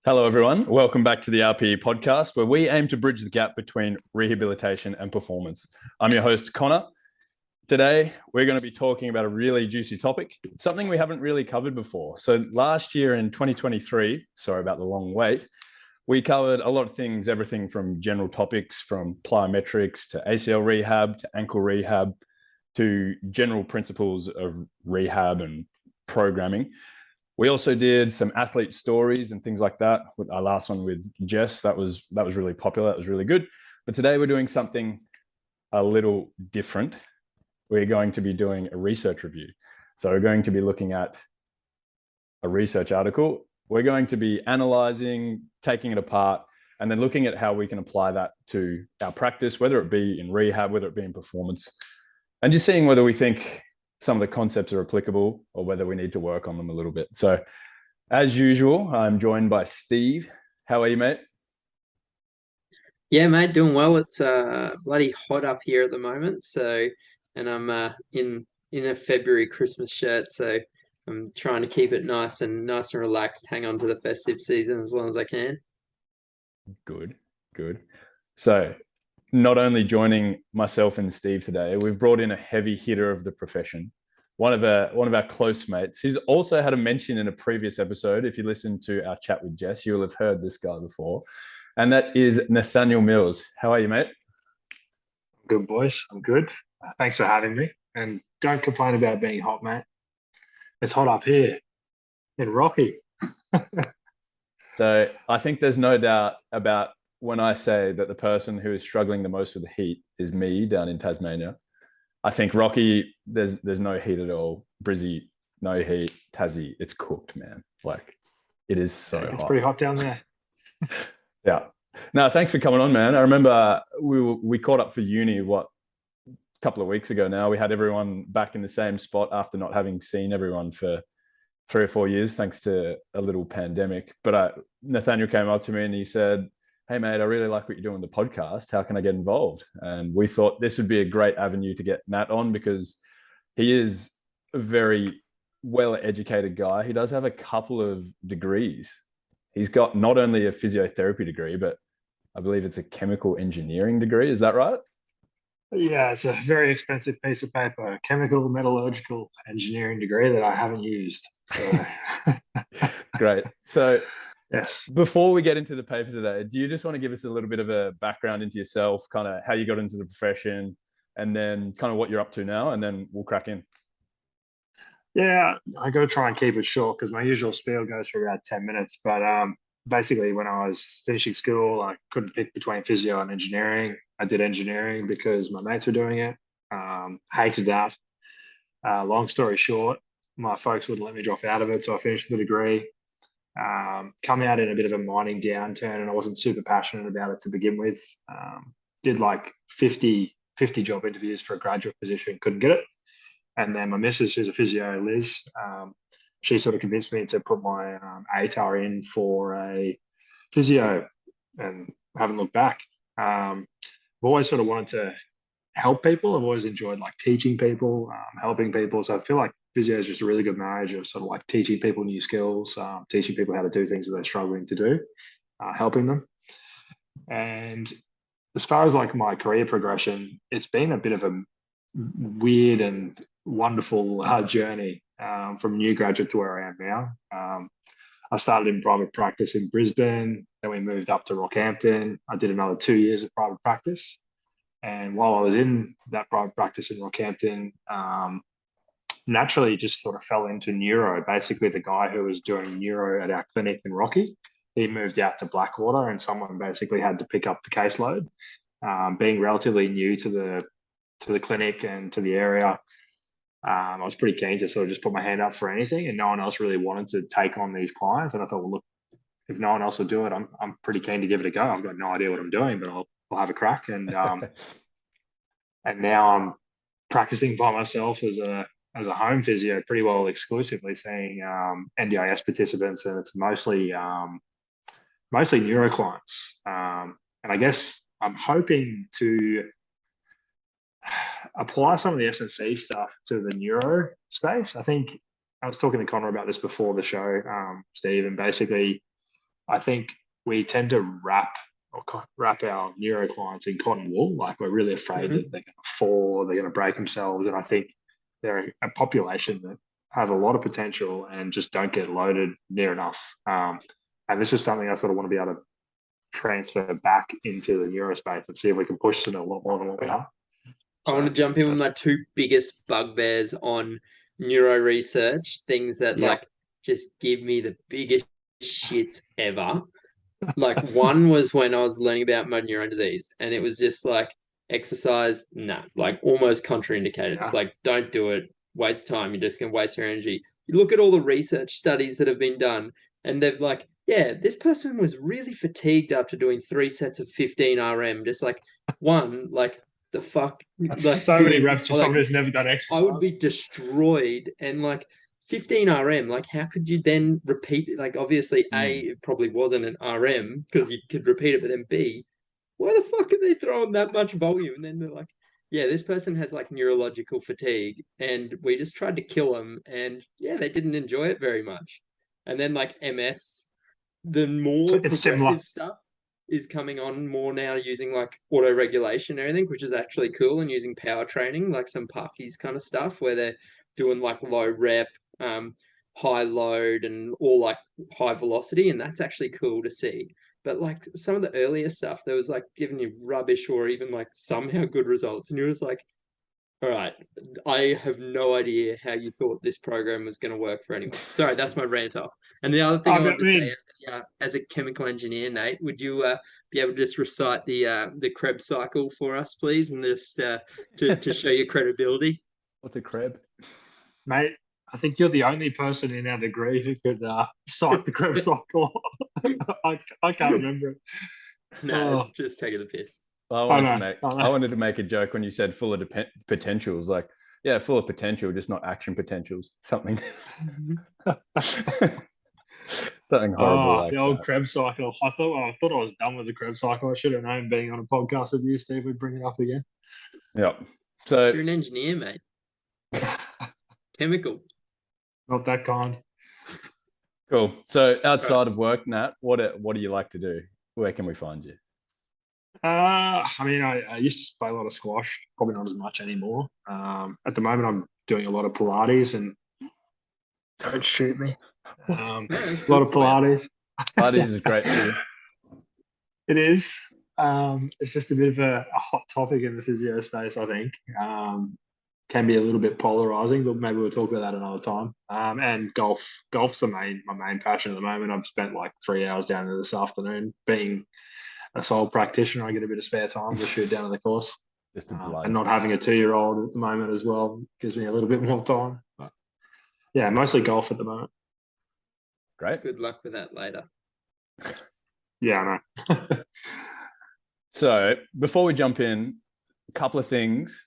Hello, everyone. Welcome back to the RPE podcast, where we aim to bridge the gap between rehabilitation and performance. I'm your host, Connor. Today, we're going to be talking about a really juicy topic, something we haven't really covered before. So last year in 2023, sorry about the long wait, we covered a lot of things, everything from general topics, from plyometrics to ACL rehab to ankle rehab to general principles of rehab and programming. We also did some athlete stories and things like that. With our last one with Jess, that was really popular. That was really good. But today we're doing something a little different. We're going to be doing a research review. So we're going to be looking at a research article. We're going to be analyzing, taking it apart, and then looking at how we can apply that to our practice, whether it be in rehab, whether it be in performance, and just seeing whether we think some of the concepts are applicable or whether we need to work on them a little bit. So as usual, I'm joined by Steve. How are you, mate? Yeah, mate, doing well. It's bloody hot up here at the moment. And I'm in a February Christmas shirt, so I'm trying to keep it nice and relaxed, hang on to the festive season as long as I can. Good. So not only joining myself and Steve today, we've brought in a heavy hitter of the profession, one of our close mates, who's also had a mention in a previous episode. If you listen to our chat with Jess, you will have heard this guy before, and that is Nathaniel Mills. How are you, mate? Good, boys. I'm good. Thanks for having me. And don't complain about being hot, mate. It's hot up here in Rocky. So I think there's no doubt about when I say that the person who is struggling the most with the heat is me down in Tasmania. I think Rocky, there's no heat at all. Brizzy, no heat. Tassie, it's cooked, man. Like, it is so hot. It's pretty hot down there. Yeah. No, thanks for coming on, man. I remember we caught up for uni, a couple of weeks ago now. We had everyone back in the same spot after not having seen everyone for 3 or 4 years, thanks to a little pandemic. But Nathaniel came up to me and he said, "Hey, mate, I really like what you're doing with the podcast. How can I get involved?" And we thought this would be a great avenue to get Nat on because he is a very well-educated guy. He does have a couple of degrees. He's got not only a physiotherapy degree, but I believe it's a chemical engineering degree. Is that right? Yeah, it's a very expensive piece of paper, a chemical metallurgical engineering degree that I haven't used. So Great. So yes. Before we get into the paper today, do you just want to give us a little bit of a background into yourself, kind of how you got into the profession, and then kind of what you're up to now, and then we'll crack in? Yeah, I got to try and keep it short because my usual spiel goes for about 10 minutes. But basically, when I was finishing school, I couldn't pick between physio and engineering. I did engineering because my mates were doing it. Hated that. Long story short, my folks wouldn't let me drop out of it, so I finished the degree. Come out in a bit of a mining downturn, and I wasn't super passionate about it to begin with. Did like 50 job interviews for a graduate position, couldn't get it. And then my missus, who's a physio, Liz, she sort of convinced me to put my ATAR in for a physio, and I haven't looked back. I've always sort of wanted to help people. I've always enjoyed like teaching people, helping people. So I feel like physio is just a really good marriage of sort of like teaching people new skills, teaching people how to do things that they're struggling to do, helping them. And as far as like my career progression, it's been a bit of a weird and wonderful journey from new graduate to where I am now. I started in private practice in Brisbane, then we moved up to Rockhampton. I did another 2 years of private practice. And while I was in that private practice in Rockhampton, naturally just sort of fell into neuro. Basically, the guy who was doing neuro at our clinic in Rocky, he moved out to Blackwater, and someone basically had to pick up the caseload. Being relatively new to the clinic and to the area, I was pretty keen to sort of just put my hand up for anything, and no one else really wanted to take on these clients. And I thought, well, look, if no one else will do it, I'm pretty keen to give it a go. I've got no idea what I'm doing, but I'll have a crack. And and now I'm practicing by myself as a home physio, pretty well exclusively seeing NDIS participants, and it's mostly neuro clients. And I guess I'm hoping to apply some of the S&C stuff to the neuro space. I think I was talking to Connor about this before the show, Steve, and basically I think we tend to wrap our neuro clients in cotton wool. Like we're really afraid that they're going to fall, they're going to break themselves. And I think they're a population that have a lot of potential and just don't get loaded near enough. And this is something I sort of want to be able to transfer back into the neurospace and see if we can push it a lot more than what we are. I want to jump in with my two biggest bugbears on neuro research, things that like just give me the biggest shits ever. Like one was when I was learning about motor neuron disease, and it was just like exercise, like almost contraindicated. It's like, don't do it, waste time, you're just gonna waste your energy. You look at all the research studies that have been done, and they've like, yeah, this person was really fatigued after doing 3 sets of 15 RM. Just like one, like the fuck, that's like so many reps for someone who's never done exercise. I would be destroyed. And like 15 RM, like how could you then repeat it? Like obviously A, it probably wasn't an RM because you could repeat it, but then B, why the fuck are they throwing that much volume? And then they're like, yeah, this person has like neurological fatigue and we just tried to kill them, and yeah, they didn't enjoy it very much. And then like MS, the more progressive stuff is coming on more now, using like auto regulation and everything, which is actually cool, and using power training, like some Parkies kind of stuff where they're doing like low rep, high load, and all like high velocity, and that's actually cool to see. But like some of the earlier stuff, there was like giving you rubbish or even like somehow good results, and you're just like, all right, I have no idea how you thought this program was going to work for anyone. Sorry, that's my rant off. And the other thing I wanted to say, as a chemical engineer, Nate, would you be able to just recite the Krebs cycle for us, please, and just to show your credibility? What's a Krebs? Mate, I think you're the only person in our degree who could cite the Krebs cycle. I can't remember it. No, just taking the piss. I wanted to make a joke when you said full of potentials. Like, yeah, full of potential, just not action potentials. Something, something horrible. Like the old that. Krebs cycle. I thought I was done with the Krebs cycle. I should have known being on a podcast with you, Steve, would bring it up again. Yep. So you're an engineer, mate. Chemical. Not that kind. Cool. So outside of work, Nat, what do you like to do? Where can we find you? I mean, I used to play a lot of squash, probably not as much anymore. At the moment, I'm doing a lot of Pilates, and don't shoot me. A lot of Pilates. Pilates is great for you. It is. It's just a bit of a hot topic in the physio space, I think. Can be a little bit polarizing, but maybe we'll talk about that another time. And golf. Golf's my main passion at the moment. I've spent like 3 hours down there this afternoon. Being a sole practitioner, I get a bit of spare time to shoot down to the course. Just and not having a 2-year-old at the moment as well gives me a little bit more time. But yeah, mostly golf at the moment. Great. Good luck with that later. Yeah, I know. So before we jump in, a couple of things.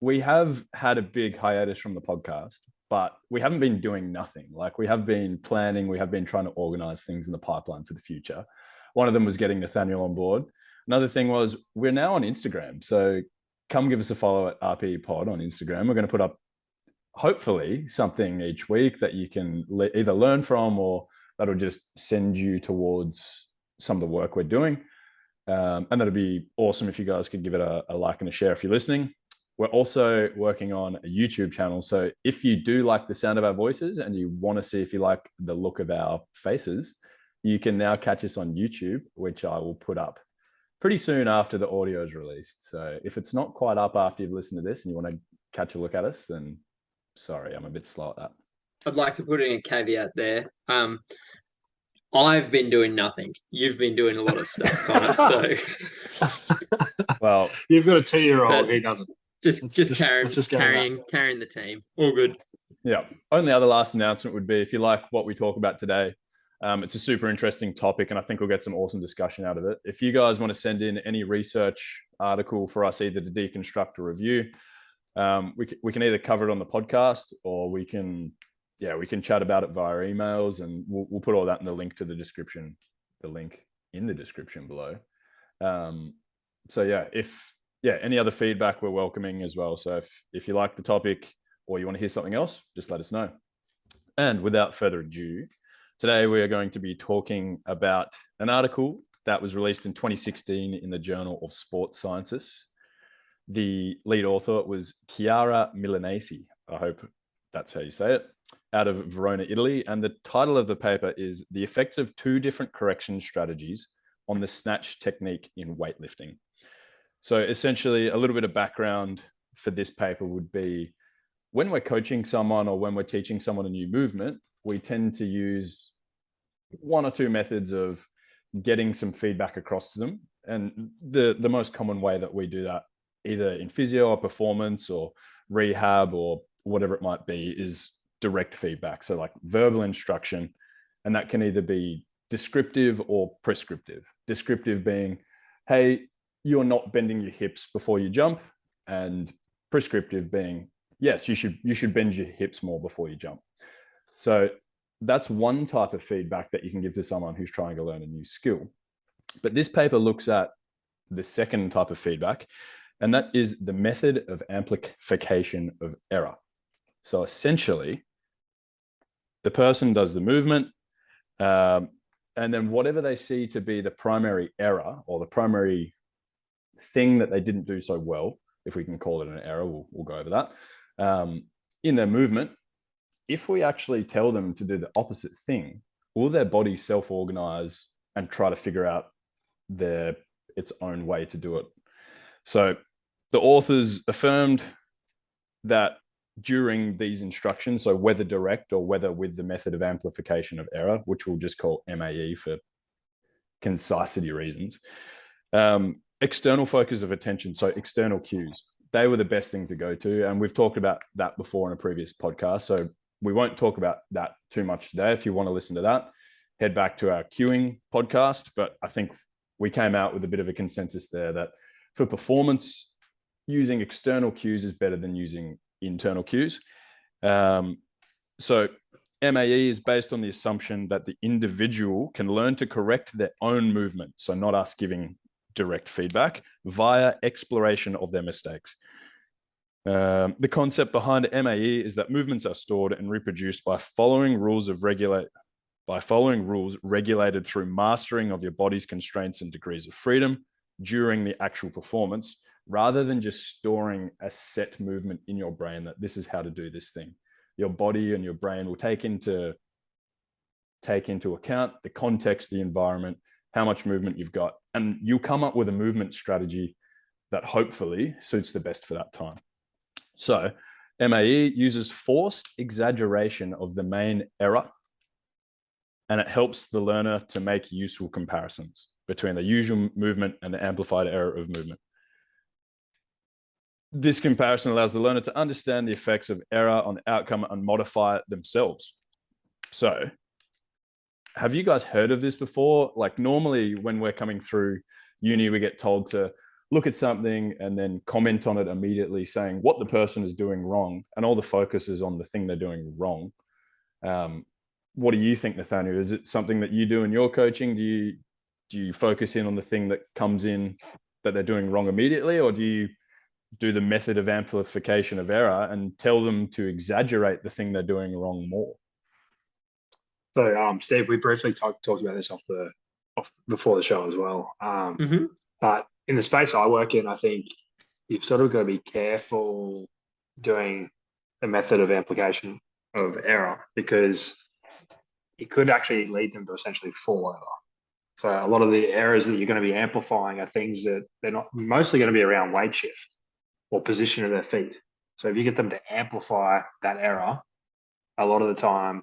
We have had a big hiatus from the podcast, but we haven't been doing nothing. Like we have been planning, we have been trying to organize things in the pipeline for the future. One of them was getting Nathaniel on board. Another thing was we're now on Instagram. So come give us a follow at RPE Pod on Instagram. We're going to put up hopefully something each week that you can either learn from, or that'll just send you towards some of the work we're doing. And that'd be awesome if you guys could give it a like and a share if you're listening. We're also working on a YouTube channel. So if you do like the sound of our voices and you want to see if you like the look of our faces, you can now catch us on YouTube, which I will put up pretty soon after the audio is released. So if it's not quite up after you've listened to this and you want to catch a look at us, then sorry, I'm a bit slow at that. I'd like to put in a caveat there. I've been doing nothing. You've been doing a lot of stuff, Connor. So, well, you've got a 2-year-old. He doesn't. Just carrying the team. All good. Yeah. Only other last announcement would be if you like what we talk about today, it's a super interesting topic, and I think we'll get some awesome discussion out of it. If you guys want to send in any research article for us either to deconstruct or review, we can either cover it on the podcast, or we can chat about it via emails, and we'll put all that in the link in the description below. So any other feedback we're welcoming as well. So if you like the topic or you want to hear something else, just let us know. And without further ado, Today, we are going to be talking about an article that was released in 2016 in the Journal of Sports Sciences. The lead author was Chiara Milanesi. I hope that's how you say it, out of Verona, Italy. And the title of the paper is The Effects of Two Different Correction Strategies on the Snatch Technique in Weightlifting. So essentially, a little bit of background for this paper would be when we're coaching someone or when we're teaching someone a new movement, we tend to use one or two methods of getting some feedback across to them. And the most common way that we do that, either in physio or performance or rehab or whatever it might be, is direct feedback. So like verbal instruction, and that can either be descriptive or prescriptive. Descriptive being, hey, you're not bending your hips before you jump, and prescriptive being, yes, you should bend your hips more before you jump. So that's one type of feedback that you can give to someone who's trying to learn a new skill. But this paper looks at the second type of feedback, and that is the method of amplification of error. So essentially, the person does the movement, and then whatever they see to be the primary error or the primary thing that they didn't do so well, if we can call it an error, we'll go over that, in their movement, if we actually tell them to do the opposite thing, will their body self-organize and try to figure out its own way to do it? So the authors affirmed that during these instructions, so whether direct or whether with the method of amplification of error, which we'll just call MAE for concisity reasons, external focus of attention, so external cues, they were the best thing to go to. And we've talked about that before in a previous podcast. So we won't talk about that too much today. If you want to listen to that, head back to our cueing podcast. But I think we came out with a bit of a consensus there that for performance, using external cues is better than using internal cues. So MAE is based on the assumption that the individual can learn to correct their own movement. So not us giving direct feedback, via exploration of their mistakes. The concept behind MAE is that movements are stored and reproduced by following rules regulated through mastering of your body's constraints and degrees of freedom during the actual performance, rather than just storing a set movement in your brain that this is how to do this thing. Your body and your brain will take into account the context, the environment, how much movement you've got, and you'll come up with a movement strategy that hopefully suits the best for that time. So MAE uses forced exaggeration of the main error, and it helps the learner to make useful comparisons between the usual movement and the amplified error of movement. This comparison allows the learner to understand the effects of error on the outcome and modify it themselves. So have you guys heard of this before? Like normally when we're coming through uni, we get told to look at something and then comment on it immediately, saying what the person is doing wrong, and all the focus is on the thing they're doing wrong. What do you think, Nathaniel? Is it something that you do in your coaching? Do you focus in on the thing that comes in that they're doing wrong immediately, or do you do the method of amplification of error and tell them to exaggerate the thing they're doing wrong more? So, Steve, we briefly talked about this before the show as well. But in the space I work in, I think you've sort of got to be careful doing the method of amplification of error, because it could actually lead them to essentially fall over. So a lot of the errors that you're going to be amplifying are things that they're not mostly going to be around weight shift or position of their feet. So if you get them to amplify that error, a lot of the time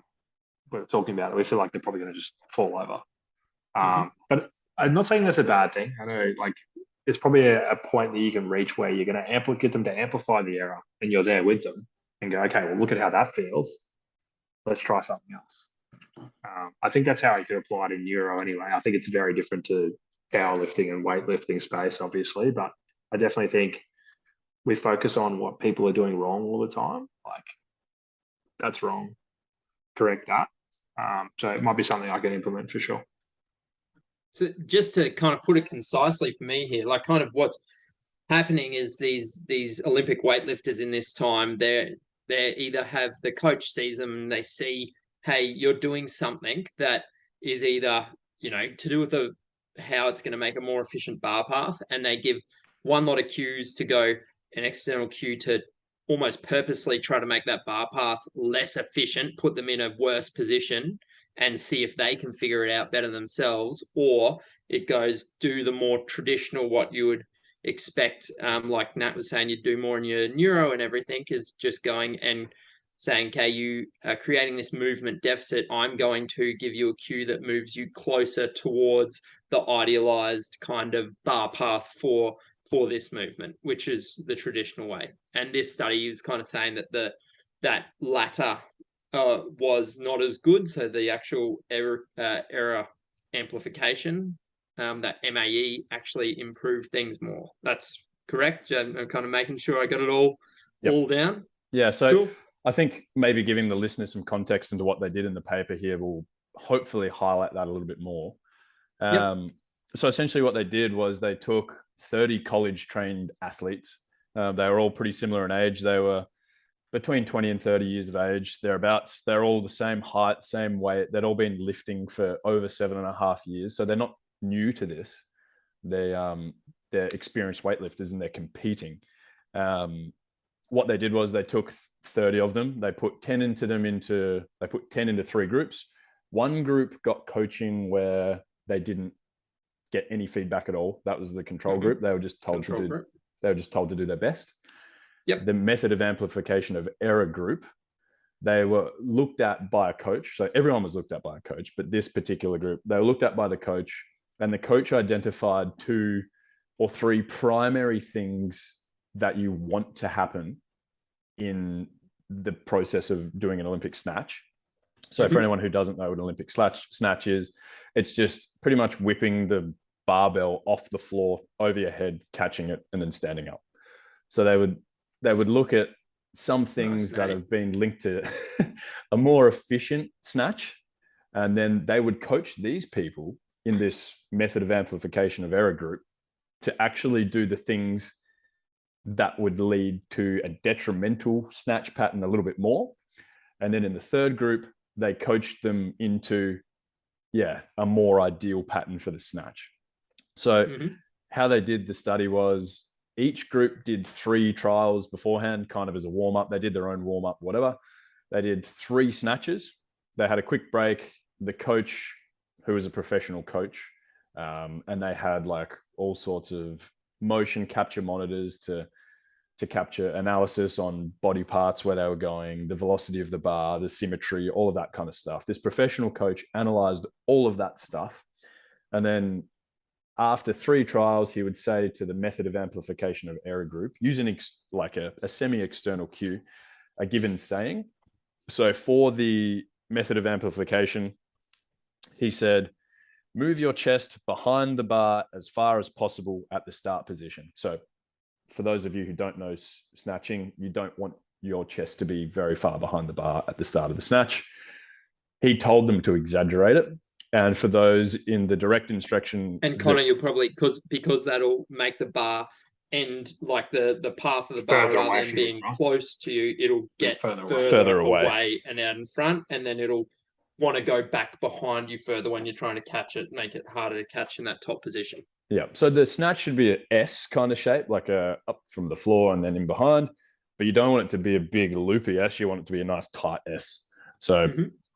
we're talking about it, we feel like they're probably going to just fall over. But I'm not saying that's a bad thing. I know, like, there's probably a point that you can reach where you're going to get them to amplify the error, and you're there with them and go, okay, well, look at how that feels. Let's try something else. I think that's how you could apply it in neuro anyway. I think it's very different to powerlifting and weightlifting space, obviously, but I definitely think we focus on what people are doing wrong all the time. Like, that's wrong. Correct that. So it might be something I can implement for sure. So just to kind of put it concisely for me here, like kind of what's happening is these Olympic weightlifters in this time, they either have the coach sees them and they see hey, you're doing something that is either, to do with how it's going to make a more efficient bar path. And they give one lot of cues to go, an external cue to almost purposely try to make that bar path less efficient, put them in a worse position and see if they can figure it out better themselves. Or it goes, do the more traditional, what you would expect, like Nat was saying, you'd do more in your neuro and everything, is just going and saying, okay, you are creating this movement deficit. I'm going to give you a cue that moves you closer towards the idealized kind of bar path for this movement, which is the traditional way. And this study is kind of saying that that latter was not as good. So the actual error amplification, that MAE, actually improved things more. That's correct. I'm kind of making sure I got it all down. Yeah. So cool. I think maybe giving the listeners some context into what they did in the paper here will hopefully highlight that a little bit more. So essentially what they did was they took 30 college-trained athletes. They were all pretty similar in age. They were between 20 and 30 years of age, thereabouts. They're all the same height, same weight. They'd all been lifting for over 7.5 years. So they're not new to this. They're experienced weightlifters and they're competing. What they did was they took 30 of them. They put 10 into 3 groups. One group got coaching where they didn't get any feedback at all. That was the control group. They were just told to do their best. The method of amplification of error group, they were looked at by a coach. So everyone was looked at by a coach, but this particular group, they were looked at by the coach, and the coach identified 2 or 3 primary things that you want to happen in the process of doing an Olympic snatch. So for anyone who doesn't know what an Olympic snatch is, it's just pretty much whipping the barbell off the floor over your head, catching it, and then standing up. So they would look at some things that have been linked to a more efficient snatch, and then they would coach these people in this method of amplification of error group to actually do the things that would lead to a detrimental snatch pattern a little bit more. And then in the third group, they coached them into, a more ideal pattern for the snatch. So how they did the study was each group did 3 trials beforehand, kind of as a warm-up. They did their own warm-up, whatever. They did 3 snatches. They had a quick break. The coach, who was a professional coach, and they had like all sorts of motion capture monitors to capture analysis on body parts, where they were going, the velocity of the bar, the symmetry, all of that kind of stuff. This professional coach analyzed all of that stuff. And then after 3 trials, he would say to the method of amplification of error group, using like a semi-external cue, a given saying. So for the method of amplification, he said, move your chest behind the bar as far as possible at the start position. So for those of you who don't know snatching, you don't want your chest to be very far behind the bar at the start of the snatch. He told them to exaggerate it. And for those in the direct instruction... And Connor, you'll probably, because that'll make the bar end, like the path of the bar, rather than being close to you, it'll get further away and out in front, and then it'll want to go back behind you further when you're trying to catch it, make it harder to catch in that top position. Yeah. So the snatch should be an S kind of shape, like a up from the floor and then in behind, but you don't want it to be a big loopy S. You want it to be a nice tight S. So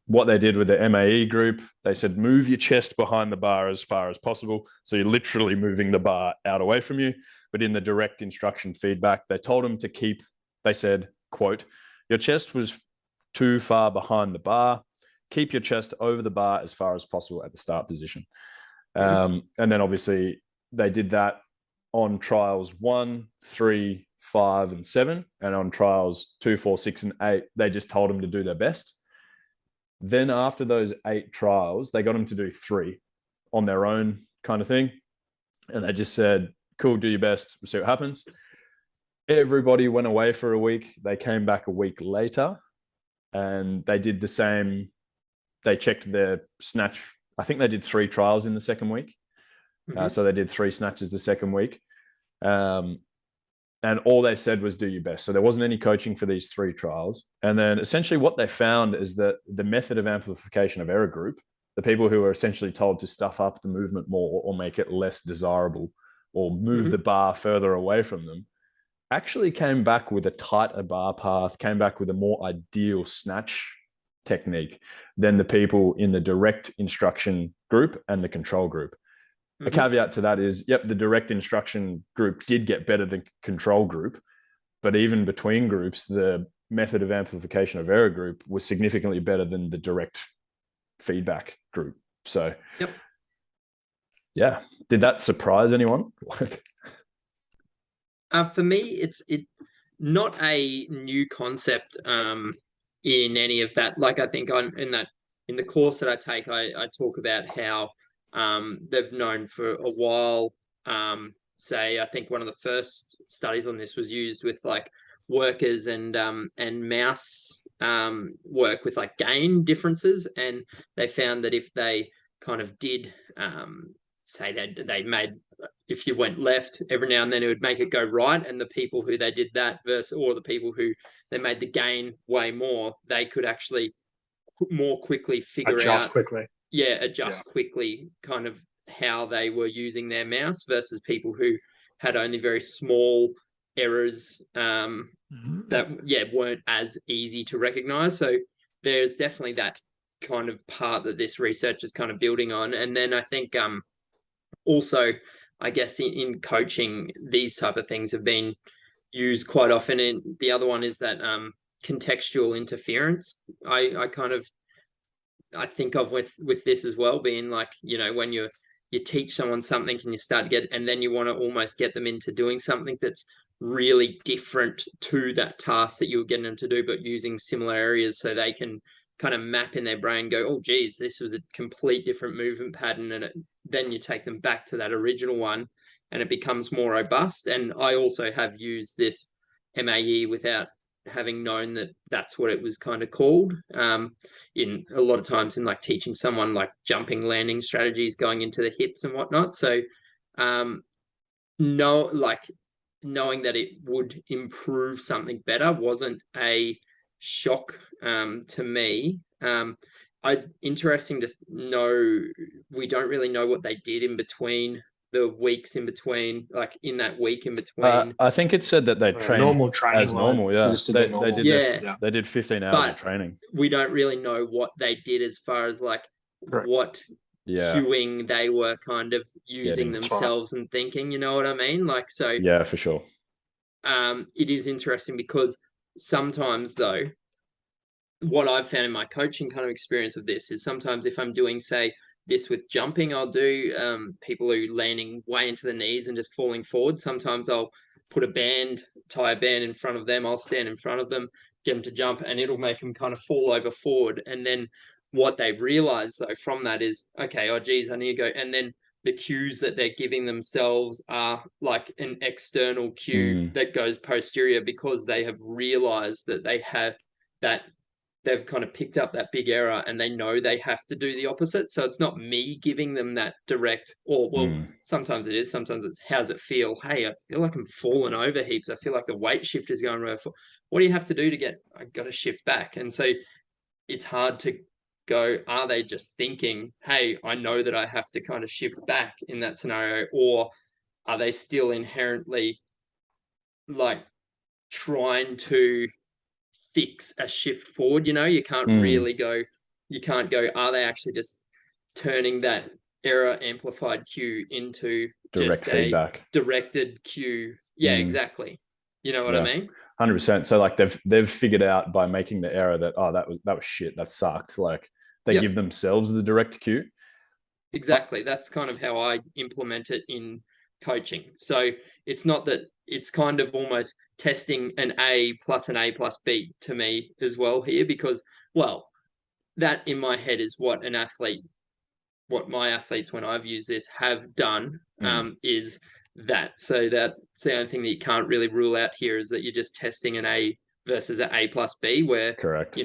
what they did with the MAE group, they said, move your chest behind the bar as far as possible. So you're literally moving the bar out away from you. But in the direct instruction feedback, they told them to keep, they said, quote, your chest was too far behind the bar. Keep your chest over the bar as far as possible at the start position. And then obviously they did that on trials 1, 3, 5, and 7. And on trials 2, 4, 6, and 8, they just told them to do their best. Then after those 8 trials, they got them to do 3 on their own kind of thing. And they just said, cool, do your best. We'll see what happens. Everybody went away for a week. They came back a week later and they did the same. They checked their snatch. I think they did 3 trials in the second week. So they did 3 snatches the second week. And all they said was do your best. So there wasn't any coaching for these 3 trials. And then essentially what they found is that the method of amplification of error group, the people who are essentially told to stuff up the movement more or make it less desirable or move the bar further away from them, actually came back with a tighter bar path, came back with a more ideal snatch technique than the people in the direct instruction group and the control group. A caveat to that is, yep, the direct instruction group did get better than control group, but even between groups, the method of amplification of error group was significantly better than the direct feedback group. So, yeah, did that surprise anyone? For me, it's not a new concept in any of that. Like I think in the course that I take, I talk about how they've known for a while. Say, I think one of the first studies on this was used with like workers and mouse work with like gain differences, and they found that if they kind of did say that they made, if you went left every now and then, it would make it go right, and the people who they did that versus, or the people who they made the gain way more, they could actually more quickly figure adjust out quickly. Adjust quickly kind of how they were using their mouse versus people who had only very small errors that weren't as easy to recognize. So there's definitely that kind of part that this research is kind of building on. And then I think also, I guess in coaching, these type of things have been used quite often. And the other one is that contextual interference. I think of with this as well, being like, when you teach someone something and you start to get, and then you want to almost get them into doing something that's really different to that task that you were getting them to do, but using similar areas so they can kind of map in their brain, go, oh geez, this was a complete different movement pattern, and then you take them back to that original one and it becomes more robust. And I also have used this MAE without having known that that's what it was kind of called, in a lot of times in like teaching someone like jumping landing strategies, going into the hips and whatnot. So knowing that it would improve something better wasn't a shock to me. Interesting to know, we don't really know what they did in between the weeks in between, like in that week in between. I think it said that they trained normal training as normal. Yeah, they did 15 hours of training. We don't really know what they did as far as like what cueing they were kind of using themselves and thinking. You know what I mean? Like, so yeah, for sure. It is interesting because sometimes though, what I've found in my coaching kind of experience of this is sometimes if I'm doing, say, this with jumping, I'll do people who are landing way into the knees and just falling forward. Sometimes I'll put tie a band in front of them. I'll stand in front of them, get them to jump, and it'll make them kind of fall over forward. And then what they've realized though from that is, okay, oh geez, I need to go. And then the cues that they're giving themselves are like an external cue that goes posterior, because they have realized that they have that, they've kind of picked up that big error and they know they have to do the opposite. So it's not me giving them that direct, or sometimes it is, sometimes it's, how's it feel? Hey, I feel like I'm falling over heaps. I feel like the weight shift is going over. What do you have to do to get, I got to shift back? And so it's hard to go, are they just thinking, hey, I know that I have to kind of shift back in that scenario? Or are they still inherently like trying to fix a shift forward? You can't really go, are they actually just turning that error amplified cue into direct just feedback, directed cue? Yeah, exactly. You know what I mean? 100%. So like they've figured out by making the error that, oh, that was shit, that sucked. Like they give themselves the direct cue. Exactly. That's kind of how I implement it in coaching. So it's not that, it's kind of almost testing an A plus B to me as well here, because, well, that in my head is what my athletes, when I've used this, have done, is that. So that's the only thing that you can't really rule out here, is that you're just testing an A versus an A plus B, where, correct,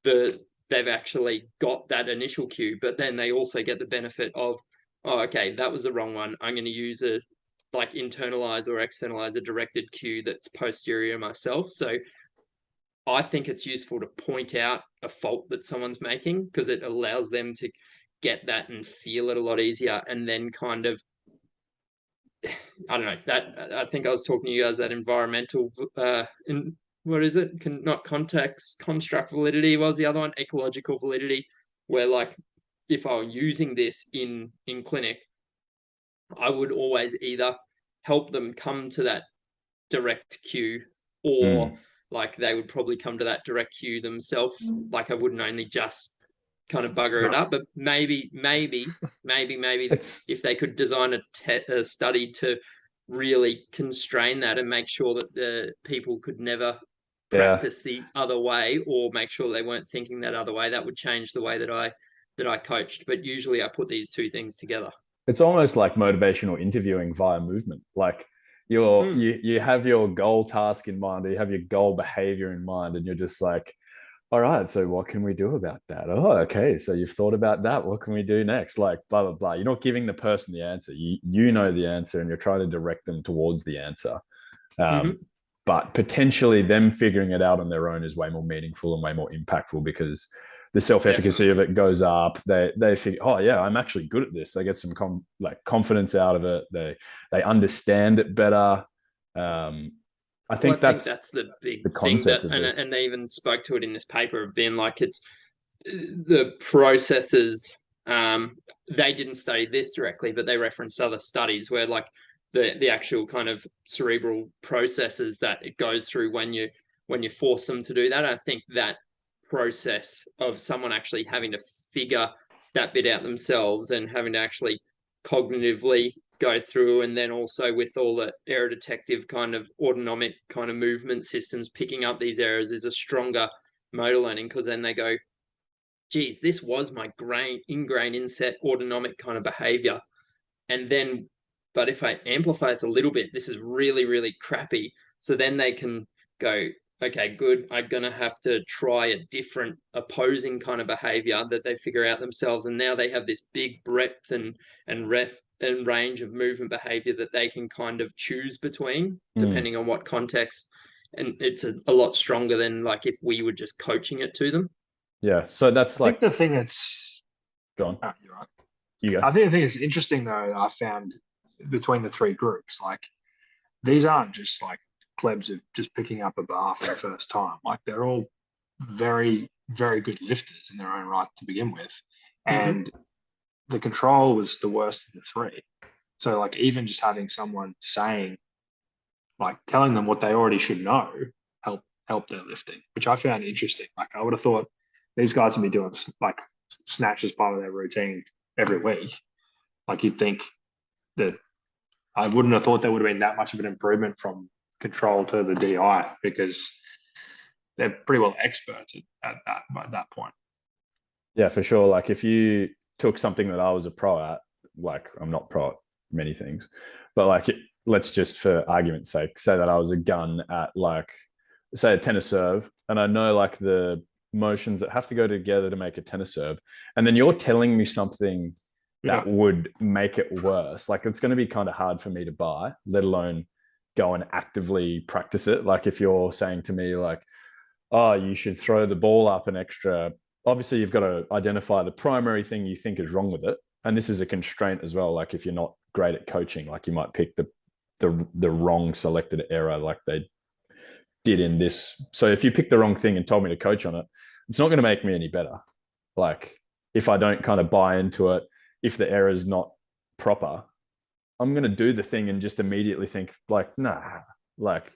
they've actually got that initial cue, but then they also get the benefit of, oh, okay, that was the wrong one. I'm going to use a like internalize or externalize a directed cue that's posterior myself. So I think it's useful to point out a fault that someone's making, because it allows them to get that and feel it a lot easier, and then kind of, I don't know, that I think I was talking to you guys that environmental what is it? Not context, construct validity was the other one, ecological validity, where like if I were using this in clinic, I would always either help them come to that direct cue, or like they would probably come to that direct cue themselves. Like I wouldn't only just kind of bugger it up, but maybe It's if they could design a study to really constrain that and make sure that the people could never yeah. practice the other way, or make sure they weren't thinking that other way, that would change the way that I coached. But usually I put these two things together. It's almost like motivational interviewing via movement. Like you have your goal task in mind, or you have your goal behavior in mind, and you're just like, all right, so what can we do about that? Oh, okay, so you've thought about that. What can we do next? Like blah blah blah. You're not giving the person the answer. You know the answer, and you're trying to direct them towards the answer. But potentially them figuring it out on their own is way more meaningful and way more impactful, because the self-efficacy of it goes up. They figure, oh yeah, I'm actually good at this. They get some confidence out of it. They understand it better. I think that's the big the thing concept that, of this. and they even spoke to it in this paper of being like, it's the processes. They didn't study this directly, but they referenced other studies where like the actual kind of cerebral processes that it goes through when you force them to do that. I think that process of someone actually having to figure that bit out themselves and having to actually cognitively go through, and then also with all the error detective kind of autonomic kind of movement systems picking up these errors, is a stronger motor learning, because then they go, geez, this was my ingrained inset autonomic kind of behavior. And then, but if I amplify this a little bit, this is really, really crappy. So then they can go, okay, good, I'm going to have to try a different opposing kind of behavior that they figure out themselves. And now they have this big breadth and range of movement behavior that they can kind of choose between, depending on what context. And it's a lot stronger than like if we were just coaching it to them. Yeah. So that's I think the thing that's go on. oh, you're right. You go. I think the thing that's interesting though, I found between the three groups, like these aren't just like plebs of just picking up a bar for the first time. Like they're all very, very good lifters in their own right to begin with. And the control was the worst of the three. So like even just having someone saying, like telling them what they already should know help their lifting, which I found interesting. Like I would have thought these guys would be doing like snatch as part of their routine every week. Like you'd think that I wouldn't have thought there would have been that much of an improvement from control to the DI, because they're pretty well experts at that point. Yeah, for sure. Like if you took something that I was a pro at, like I'm not pro at many things, but like let's just for argument's sake say that I was a gun at like say a tennis serve, and I know like the motions that have to go together to make a tennis serve, and then you're telling me something that would make it worse. Like it's going to be kind of hard for me to buy, let alone go and actively practice it. Like if you're saying to me like, oh, you should throw the ball up an extra, obviously you've got to identify the primary thing you think is wrong with it. And this is a constraint as well. Like if you're not great at coaching, like you might pick the wrong selected error like they did in this. So if you pick the wrong thing and told me to coach on it, it's not going to make me any better. Like if I don't kind of buy into it, if the error is not proper, I'm going to do the thing and just immediately think like, nah, like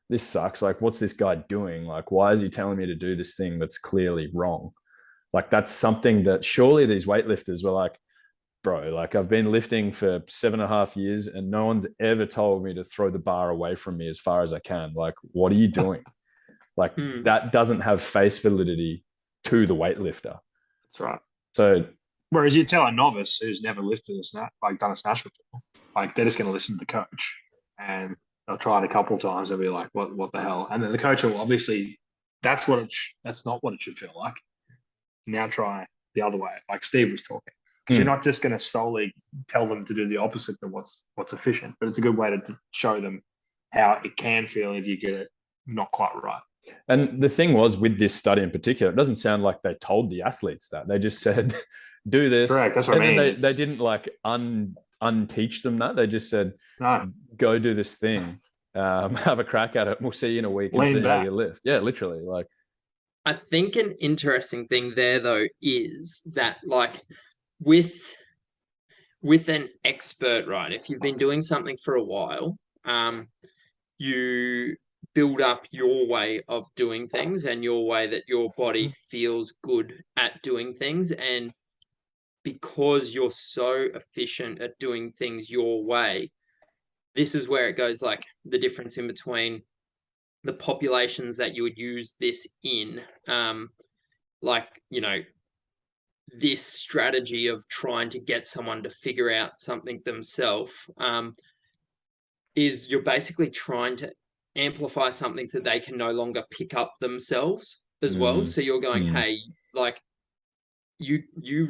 this sucks. Like, what's this guy doing? Like, why is he telling me to do this thing that's clearly wrong? Like, that's something that surely these weightlifters were like, bro, like I've been lifting for 7.5 years and no one's ever told me to throw the bar away from me as far as I can. Like, what are you doing? Like that doesn't have face validity to the weightlifter. That's right. So whereas you tell a novice who's never lifted a snatch, like done a snatch before, like they're just going to listen to the coach and they'll try it a couple of times. They'll be like, what the hell? And then the coach will obviously, that's not what it should feel like. Now try the other way, like Steve was talking. Because you're not just going to solely tell them to do the opposite of what's efficient, but it's a good way to show them how it can feel if you get it not quite right. And the thing was with this study in particular, it doesn't sound like they told the athletes that. They just said, do this. Correct. That's what and I mean. Then they didn't like unteach them that. They just said, no, go do this thing. Have a crack at it. We'll see you in a week and see how you lift. Yeah, literally. Like, I think an interesting thing there though is that like with an expert, right? If you've been doing something for a while, you build up your way of doing things and your way that your body feels good at doing things. And because you're so efficient at doing things your way, this is where it goes like the difference in between the populations that you would use this in, like, you know, this strategy of trying to get someone to figure out something themselves, is you're basically trying to amplify something that they can no longer pick up themselves as well. So you're going, hey, like you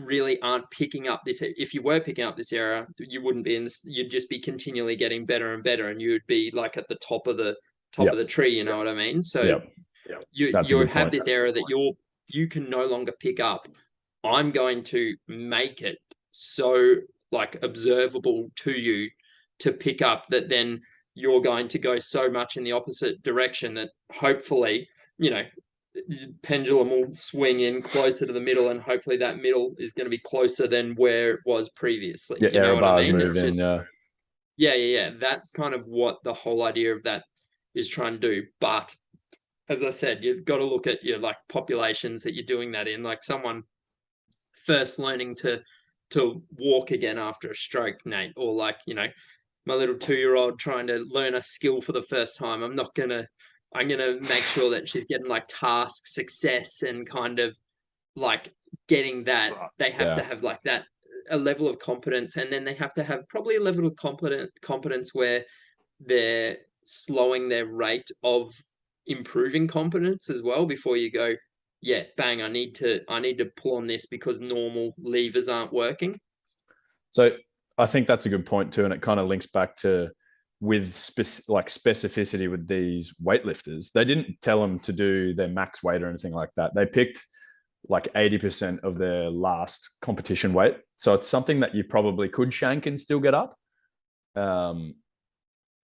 really aren't picking up this. If you were picking up this area, you wouldn't be in this, you'd just be continually getting better and better, and you'd be like at the top of the tree, you know what I mean? So you have this area that you can no longer pick up. I'm going to make it so like observable to you to pick up that then you're going to go so much in the opposite direction that hopefully, you know, pendulum will swing in closer to the middle, and hopefully that middle is going to be closer than where it was previously. Yeah, you know what I mean? It's just, yeah. That's kind of what the whole idea of that is trying to do. But as I said, you've got to look at your like populations that you're doing that in. Like someone first learning to walk again after a stroke, Nate, or like, you know, my little 2-year-old trying to learn a skill for the first time. I'm going to make sure that she's getting like task success and kind of like getting that. They have to have like that, a level of competence, and then they have to have probably a level of competence where they're slowing their rate of improving competence as well before you go, yeah, bang, I need to pull on this because normal levers aren't working. So I think that's a good point too, and it kind of links back to with specificity with these weightlifters. They didn't tell them to do their max weight or anything like that. They picked like 80% of their last competition weight. So it's something that you probably could shank and still get up.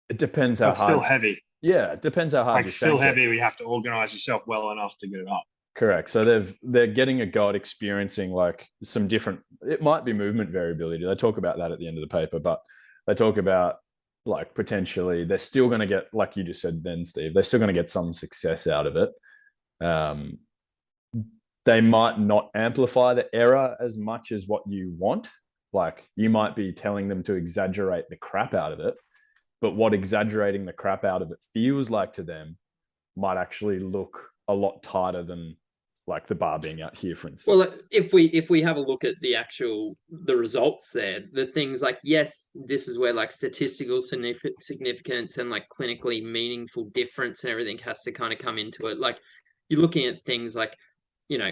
It depends how hard. Still heavy. Yeah, it depends how hard. Like still heavy, we have to organize yourself well enough to get it up. Correct. So they're getting a go at experiencing like some different. It might be movement variability. They talk about that at the end of the paper, but they talk about like potentially they're still going to get, like you just said then, Steve, they're still going to get some success out of it. They might not amplify the error as much as what you want. Like you might be telling them to exaggerate the crap out of it, but what exaggerating the crap out of it feels like to them might actually look a lot tighter than like the bar being out here, for instance. Well, if we have a look at the results there, the things like, yes, this is where like statistical significance and like clinically meaningful difference and everything has to kind of come into it. Like you're looking at things like, you know,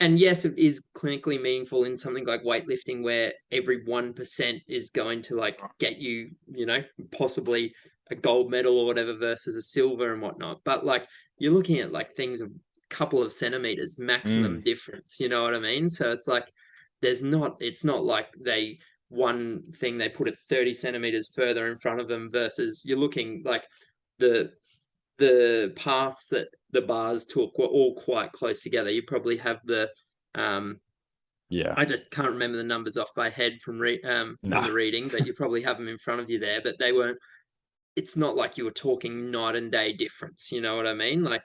and yes, it is clinically meaningful in something like weightlifting where every 1% is going to like get you, you know, possibly a gold medal or whatever versus a silver and whatnot. But like you're looking at like things of couple of centimeters maximum difference, you know what I mean? So it's like it's not like one thing they put it 30 centimeters further in front of them versus you're looking like the paths that the bars took were all quite close together. You probably have the I just can't remember the numbers off by head from the reading, but you probably have them in front of you there, but they weren't. It's not like you were talking night and day difference, you know what I mean? Like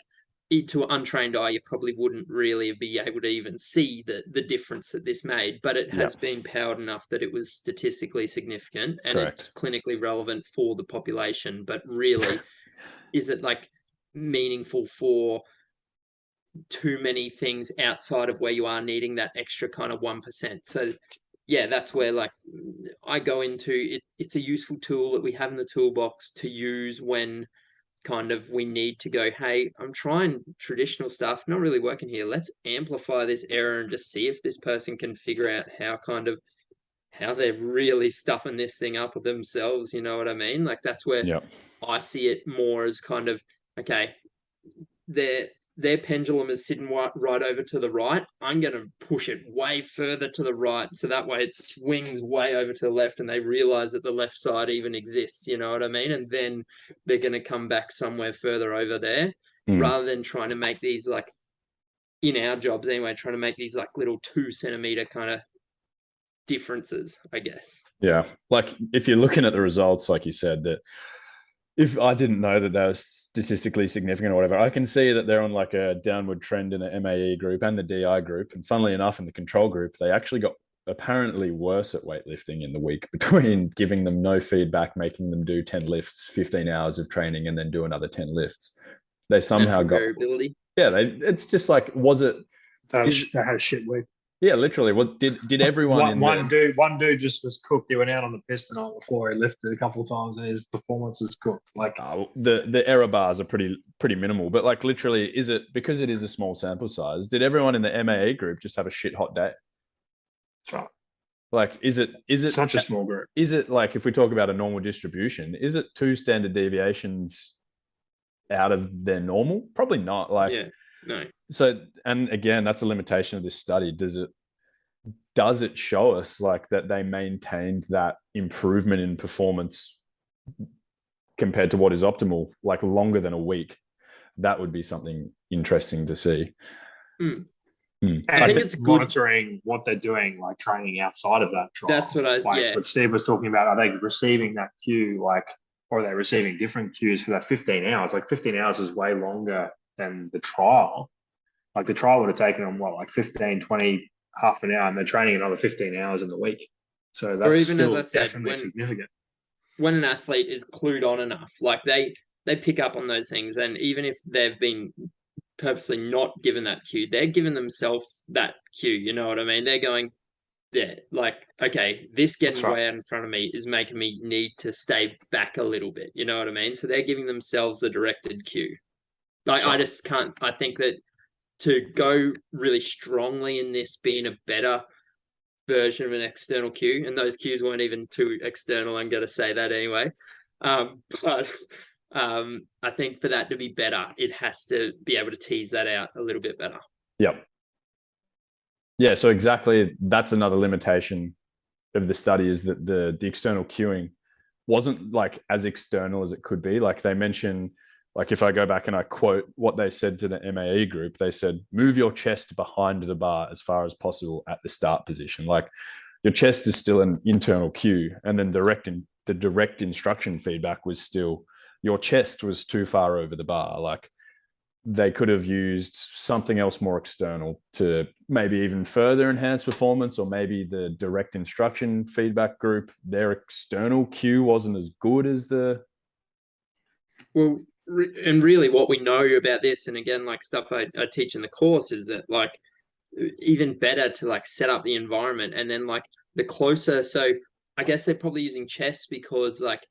to an untrained eye, you probably wouldn't really be able to even see the difference that this made, but it has been powered enough that it was statistically significant and it's clinically relevant for the population. But really, is it like meaningful for too many things outside of where you are needing that extra kind of 1%? So yeah, that's where like I go into it. It's a useful tool that we have in the toolbox to use when kind of we need to go, hey, I'm trying traditional stuff, not really working here. Let's amplify this error and just see if this person can figure out how they're really stuffing this thing up with themselves. You know what I mean? Like that's where Yeah. I see it more as kind of, okay, their pendulum is sitting right over to the right. I'm going to push it way further to the right. So that way it swings way over to the left and they realize that the left side even exists. You know what I mean? And then they're going to come back somewhere further over there rather than trying to make these, like in our jobs anyway, trying to make these like little 2 centimeter kind of differences, I guess. Yeah. Like if you're looking at the results, like you said, that if I didn't know that they're statistically significant or whatever, I can see that they're on like a downward trend in the MAE group and the DI group. And funnily enough, in the control group, they actually got apparently worse at weightlifting in the week between giving them no feedback, making them do 10 lifts, 15 hours of training, and then do another 10 lifts. They somehow got variability. Yeah, it's just like, was it? That had a shit week. Yeah, literally. What did everyone one dude just was cooked. He went out on the piss the night before. He lifted a couple of times, and his performance was cooked. Like the error bars are pretty minimal, but like literally, is it because it is a small sample size? Did everyone in the MAE group just have a shit hot day? That's right. Like, is it such a small group? Is it like, if we talk about a normal distribution, is it 2 standard deviations out of their normal? Probably not. Like, yeah, no. So, and again, that's a limitation of this study. Does it show us like that they maintained that improvement in performance compared to what is optimal, like longer than a week? That would be something interesting to see. And I think it's monitoring what they're doing, like training outside of that trial. That's what What Steve was talking about. Are they receiving that cue, like, or are they receiving different cues for that 15 hours? Like 15 hours is way longer than the trial. Like the trial would have taken them, what, like 15, 20, half an hour, and they're training another 15 hours in the week. So that's still, as I said, definitely significant. When an athlete is clued on enough, like they pick up on those things, and even if they've been purposely not given that cue, they're giving themselves that cue. You know what I mean? They're going, yeah, like, okay, this getting way out in front of me is making me need to stay back a little bit. You know what I mean? So they're giving themselves a directed cue. Like, I just can't. I think that to go really strongly in this being a better version of an external cue, and those cues weren't even too external, I'm going to say that anyway. But I think for that to be better, it has to be able to tease that out a little bit better. Yep. Yeah, so exactly, that's another limitation of the study, is that the external cueing wasn't like as external as it could be. Like they mentioned, like if I go back and I quote what they said to the MAE group, they said, move your chest behind the bar as far as possible at the start position. Like your chest is still an internal cue, and then the direct instruction feedback was still your chest was too far over the bar. Like they could have used something else more external to maybe even further enhance performance, or maybe the direct instruction feedback group, their external cue wasn't as good as the... Well, and really what we know about this, and again, like stuff I teach in the course, is that like even better to like set up the environment, and then like the closer, so I guess they're probably using chest because like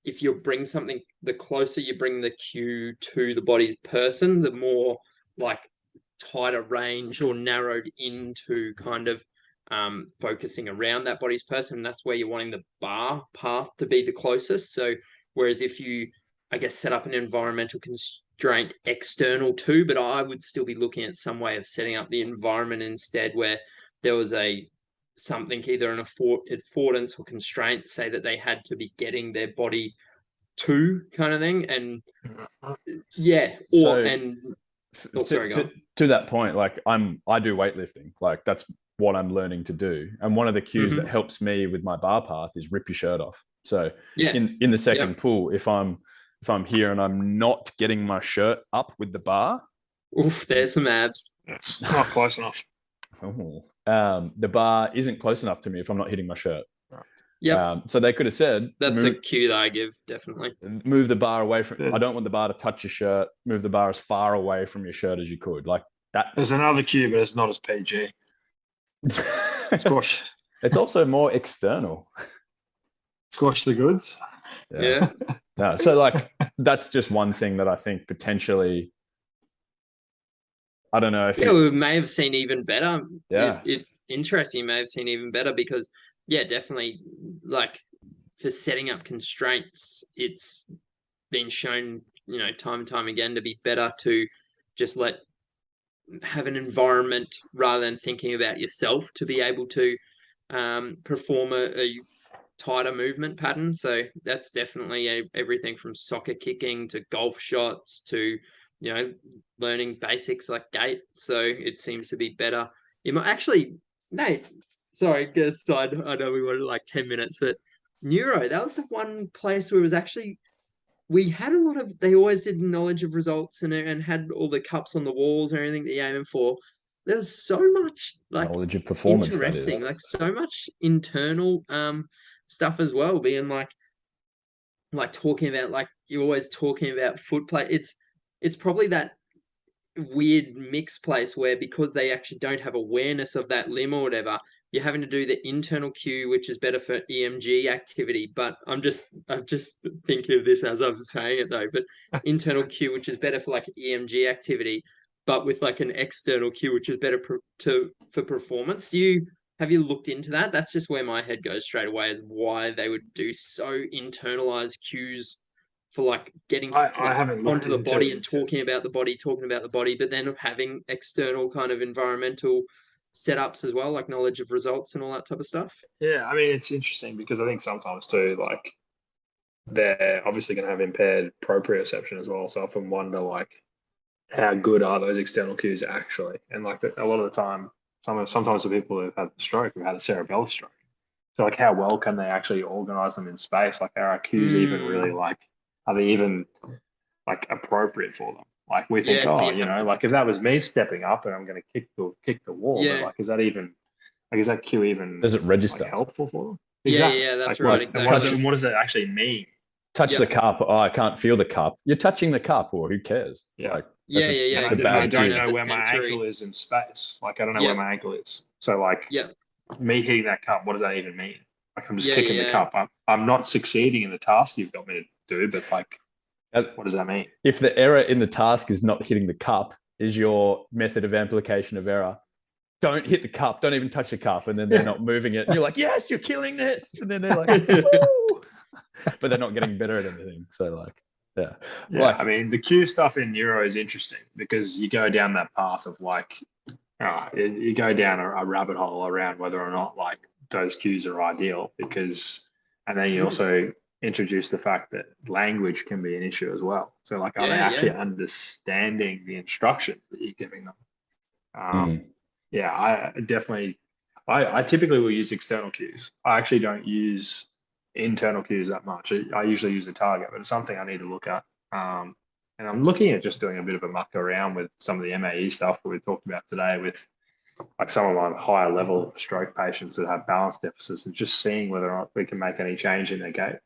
if you bring something, the closer you bring the cue to the body's person, the more like tighter range or narrowed into kind of focusing around that body's person. And that's where you're wanting the bar path to be the closest. So whereas if you, I guess, set up an environmental constraint external too, but I would still be looking at some way of setting up the environment instead, where there was something, either an affordance or constraint, say that they had to be getting their body to kind of thing. And to that point, like I do weightlifting, like that's what I'm learning to do. And one of the cues that helps me with my bar path is rip your shirt off. So in the second pull, if I'm here and I'm not getting my shirt up with the bar, oof, there's some abs. It's not close enough. The bar isn't close enough to me if I'm not hitting my shirt. Yeah. So they could have said, that's a cue that I give, definitely. Move the bar away from, I don't want the bar to touch your shirt. Move the bar as far away from your shirt as you could. Like that. There's another cue, but it's not as PG. Squash. It's also more external. Squash the goods. Yeah. No, so like that's just one thing that I think potentially, I don't know if we may have seen even better. Yeah. It's interesting. You may have seen even better because, definitely, like for setting up constraints, it's been shown, time and time again to be better to just have an environment rather than thinking about yourself to be able to perform a tighter movement pattern. So that's definitely everything from soccer kicking to golf shots to learning basics like gait. So it seems to be better. You might actually, Nate. Sorry, guess I know we wanted like 10 minutes, but neuro, that was the one place where it was actually we had a lot of. They always did knowledge of results and had all the cups on the walls and everything that you're aiming for. There was so much knowledge of performance, interesting, like so much internal stuff as well, being like talking about, like you're always talking about foot play. It's probably that weird mixed place where, because they actually don't have awareness of that limb or whatever, you're having to do the internal cue, which is better for EMG activity. But I'm just thinking of this as I'm saying it though. But internal cue, which is better for like EMG activity, but with like an external cue, which is better for performance. Have you looked into that? That's just where my head goes straight away, is why they would do so internalized cues for like getting I haven't looked onto the body into and talking about the body, but then having external kind of environmental setups as well, like knowledge of results and all that type of stuff. Yeah, I mean, it's interesting because I think sometimes too, like they're obviously going to have impaired proprioception as well. So I often wonder, like, how good are those external cues actually? And like a lot of the time, sometimes the people who've had the stroke have had a cerebellum stroke. So like, how well can they actually organize them in space? Like, are our cues even really like, are they even like appropriate for them? Like we think, like if that was me stepping up and I'm going to kick the wall, but like, is that cue even, does it register, like, helpful for them? Exactly. Yeah, that's like, right. Exactly. What does it actually mean? Touch the cup. Oh, I can't feel the cup. You're touching the cup, or who cares? Yeah. Like, It's a bad cue. I don't know where my ankle is in space. Like, I don't know where my ankle is. So like, me hitting that cup, what does that even mean? Like, I'm just kicking the cup. I'm not succeeding in the task you've got me to do, but like, what does that mean? If the error in the task is not hitting the cup, is your method of amplification of error, don't hit the cup, don't even touch the cup, and then they're not moving it. And you're like, yes, you're killing this. And then they're like, woo! But they're not getting better at anything. So like, yeah. Like, I mean, the cue stuff in neuro is interesting because you go down that path of like, you go down a rabbit hole around whether or not like those cues are ideal, because, and then you also introduce the fact that language can be an issue as well. So like, are they actually understanding the instructions that you're giving them? I typically will use external cues. I actually don't use internal cues that much. I usually use a target, but it's something I need to look at. And I'm looking at just doing a bit of a muck around with some of the MAE stuff that we talked about today with like some of my higher level stroke patients that have balance deficits, and just seeing whether or not we can make any change in their gait.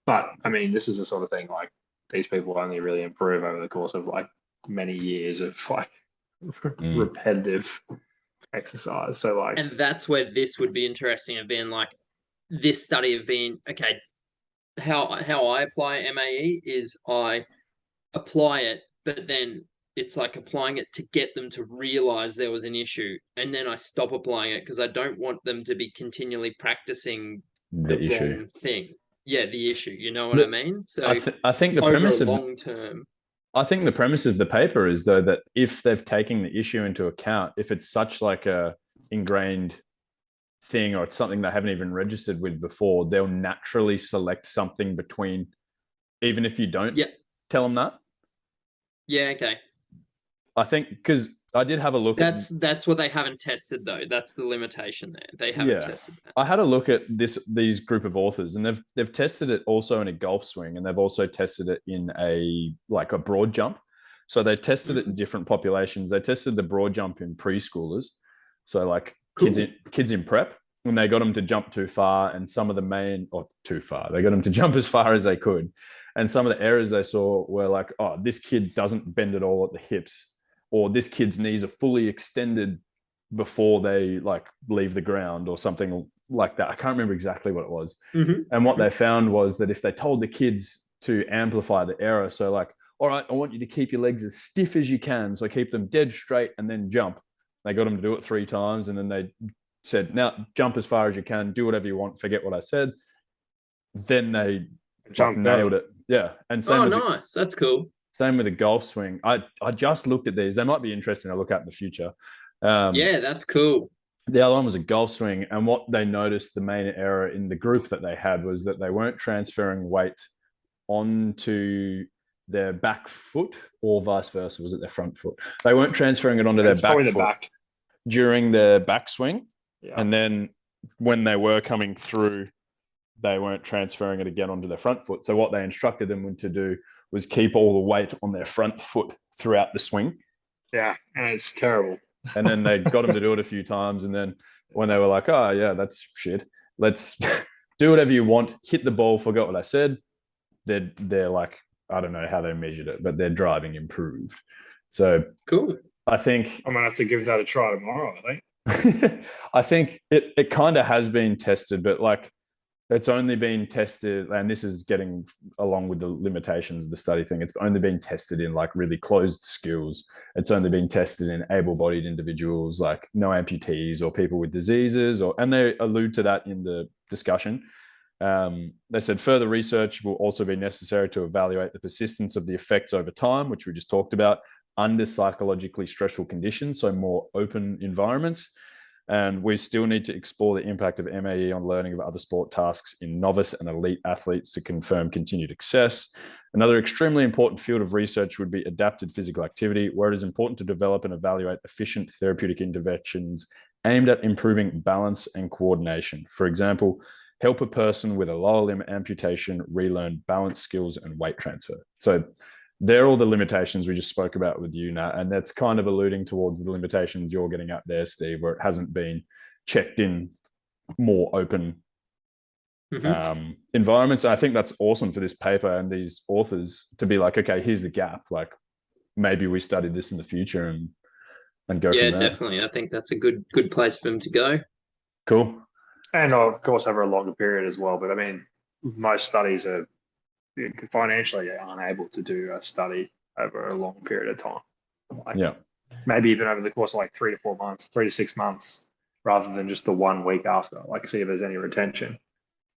But I mean, this is the sort of thing, like, these people only really improve over the course of like many years of like repetitive exercise. So like, and that's where this would be interesting, of being like this study of being, okay, how I apply MAE is I apply it, but then it's like applying it to get them to realize there was an issue, and then I stop applying it because I don't want them to be continually practicing the wrong thing. Yeah, the issue. You know what I mean? So I think the over premise of long term. I think the premise of the paper is, though, that if they've taken the issue into account, if it's such like a ingrained thing, or it's something they haven't even registered with before, they'll naturally select something between, even if you don't tell them that. Yeah, okay. I think, because I did have a look that's what they haven't tested though. That's the limitation there. They haven't tested that. I had a look at these group of authors, and they've tested it also in a golf swing, and they've also tested it in a broad jump. So they tested it in different populations. They tested the broad jump in preschoolers, so like kids in prep, and they got them to jump too far, and some of the they got them to jump as far as they could. And some of the errors they saw were like, oh, this kid doesn't bend at all at the hips, or this kid's knees are fully extended before they like leave the ground, or something like that. I can't remember exactly what it was. And what they found was that if they told the kids to amplify the error. So like, all right, I want you to keep your legs as stiff as you can. So keep them dead straight and then jump. They got them to do it 3 times. And then they said, now jump as far as you can, do whatever you want, forget what I said. Then they nailed it. Yeah. And same nice. That's cool. Same with the golf swing. I just looked at these. They might be interesting to look at in the future. Yeah, that's cool. The other one was a golf swing. And what they noticed, the main error in the group that they had, was that they weren't transferring weight onto their back foot, or vice versa. Was it their front foot? They weren't transferring it onto their back foot during their backswing. Yeah. And then when they were coming through, they weren't transferring it again onto their front foot. So what they instructed them to do was keep all the weight on their front foot throughout the swing. Yeah, and it's terrible. And then they got them to do it a few times. And then when they were like, oh, yeah, that's shit. Let's do whatever you want. Hit the ball, forgot what I said. They're like, I don't know how they measured it, but their driving improved. So cool. I think I'm going to have to give that a try tomorrow, I think. I think it kind of has been tested, but like it's only been tested, and this is getting along with the limitations of the study thing. It's only been tested in like really closed schools. It's only been tested in able-bodied individuals, like no amputees or people with diseases, and they allude to that in the discussion. They said further research will also be necessary to evaluate the persistence of the effects over time, which we just talked about, under psychologically stressful conditions, so more open environments. And we still need to explore the impact of MAE on learning of other sport tasks in novice and elite athletes to confirm continued success. Another extremely important field of research would be adapted physical activity, where it is important to develop and evaluate efficient therapeutic interventions aimed at improving balance and coordination. For example, help a person with a lower limb amputation relearn balance skills and weight transfer. So they're all the limitations we just spoke about with you, Nat, and that's kind of alluding towards the limitations you're getting at there, Steve, where it hasn't been checked in more open environments. I think that's awesome for this paper and these authors to be like, okay, here's the gap. Like maybe we study this in the future and go from there. Yeah, definitely. I think that's a good place for them to go. Cool. And of course over a longer period as well. But I mean, most studies are financially unable to do a study over a long period of time. Like maybe even over the course of like 3 to 4 months, 3 to 6 months, rather tn just the 1 week after, like see if there's any retention.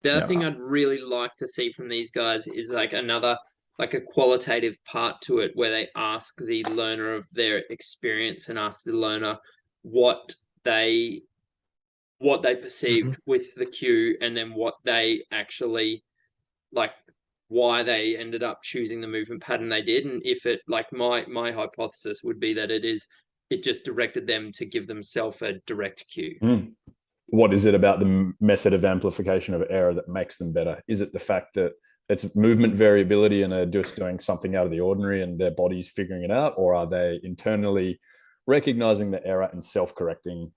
The other thing I'd really like to see from these guys is like another, like a qualitative part to it where they ask the learner of their experience and ask the learner what they perceived with the cue, and then what they actually like, why they ended up choosing the movement pattern they did. And if it, like my hypothesis would be that it just directed them to give themselves a direct cue. What is it about the method of amplification of error that makes them better? Is it the fact that it's movement variability and they're just doing something out of the ordinary and their body's figuring it out? Or are they internally recognizing the error and self-correcting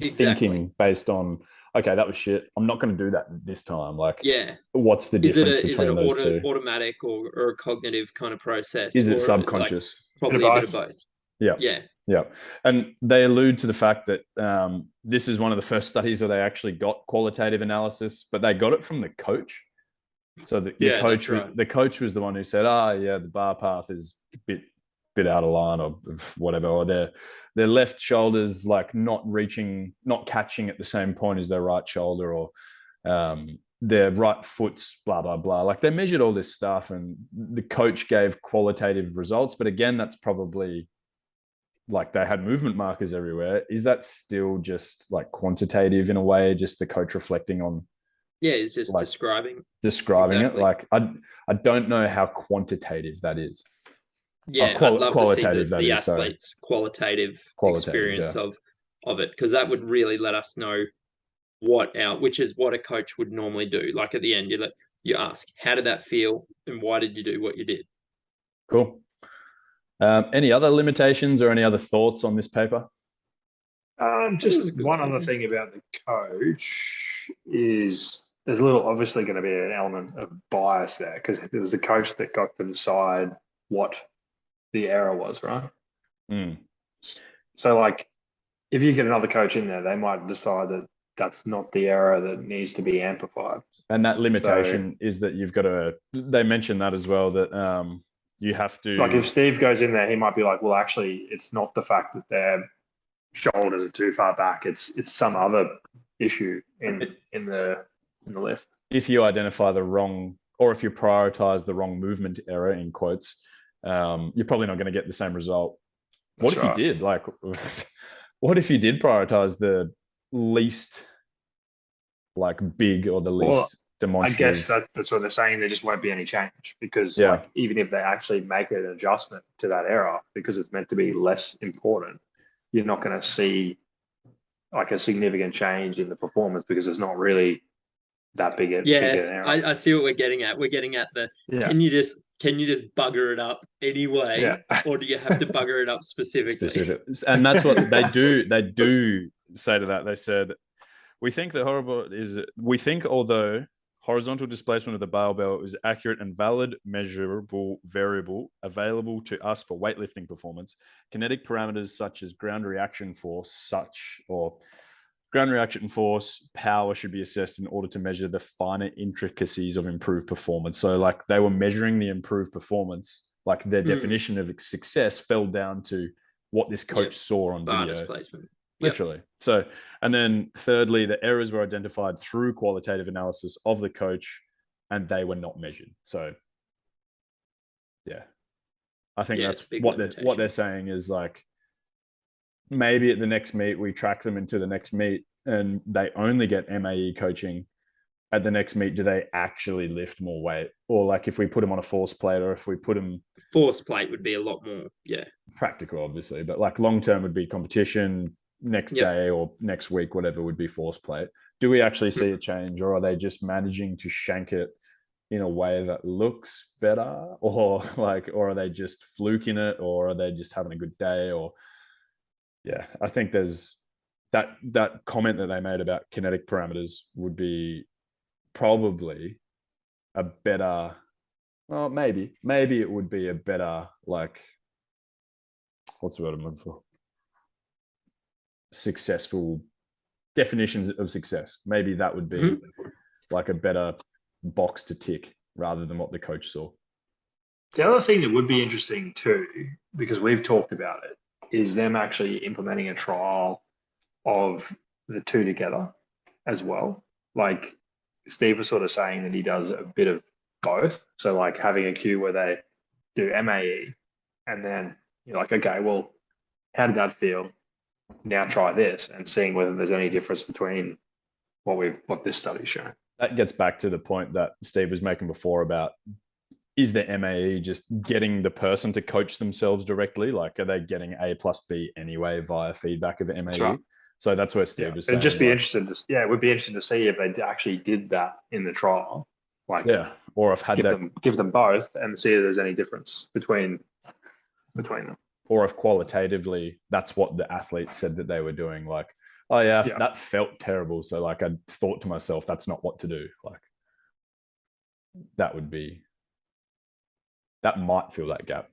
thinking based on, okay, that was shit, I'm not going to do that this time? Like, what's the difference between those two? Automatic or a cognitive kind of process? Is it subconscious? Probably a bit of both. Yeah. And they allude to the fact that this is one of the first studies where they actually got qualitative analysis, but they got it from the coach. So the coach was the one who said, the bar path is a bit out of line or whatever, or their left shoulder's like not catching at the same point as their right shoulder, or their right foot's blah, blah, blah. Like they measured all this stuff and the coach gave qualitative results. But again, that's probably like they had movement markers everywhere. Is that still just like quantitative in a way, just the coach reflecting on? Yeah, it's just like describing exactly. It. Like I don't know how quantitative that is. Yeah, I'd love to see the athlete's qualitative experience of it, because that would really let us know which is what a coach would normally do. Like at the end, you ask, how did that feel, and why did you do what you did? Cool. Any other limitations or any other thoughts on this paper? Just one other thing about the coach is there's obviously going to be an element of bias there, because there was a coach that got to decide what the error was, right? So like if you get another coach in there, they might decide that that's not the error that needs to be amplified. And that limitation is that you've got to, they mentioned that as well, that you have to. Like if Steve goes in there, he might be like, well, actually, it's not the fact that their shoulders are too far back. It's some other issue in the lift. If you identify the wrong, or if you prioritize the wrong movement error in quotes, you're probably not going to get the same result. What if you did? Like, what if you did prioritize the least like big or the least demonstrative? I guess that's what they're saying. There just won't be any change because like even if they actually make an adjustment to that error because it's meant to be less important, you're not going to see like a significant change in the performance because it's not really that big an error. I see what we're getting at. We're getting at the can you just bugger it up anyway, or do you have to bugger it up specifically? And that's what they do. They do say to that. They said, we think although horizontal displacement of the barbell is accurate and valid measurable variable available to us for weightlifting performance, kinetic parameters such as ground reaction force, power should be assessed in order to measure the finer intricacies of improved performance. So like they were measuring the improved performance, like their definition of success fell down to what this coach saw on video. Displacement. Literally. So, and then thirdly, the errors were identified through qualitative analysis of the coach and they were not measured. So yeah, I think that's what they're saying is like, maybe at the next meet, we track them into the next meet and they only get MAE coaching. At the next meet, do they actually lift more weight? Or like if we put them on a force plate or if we put them... Force plate would be a lot more, practical, obviously. But like long-term would be competition, next day or next week, whatever would be force plate. Do we actually see a change or are they just managing to shank it in a way that looks better or are they just fluking it or are they just having a good day or... Yeah, I think there's that comment that they made about kinetic parameters would be probably a better, well, maybe it would be a better, like, what's the word I'm looking for? Successful definitions of success. Maybe that would be like a better box to tick rather than what the coach saw. The other thing that would be interesting too, because we've talked about it, is them actually implementing a trial of the two together as well. Like Steve was sort of saying that he does a bit of both. So like having a queue where they do MAE and then you're like, okay, well, how did that feel? Now try this and seeing whether there's any difference between what this study's showing. That gets back to the point that Steve was making before about, is the MAE just getting the person to coach themselves directly? Like, are they getting A plus B anyway via feedback of MAE? Right. So that's where Steve was saying. It'd just be interesting to, it would be interesting to see if they actually did that in the trial. Like, or if give them both and see if there's any difference between them. Or if qualitatively that's what the athletes said that they were doing. Like, oh yeah, that felt terrible. So like I thought to myself, that's not what to do. Like that might fill that gap.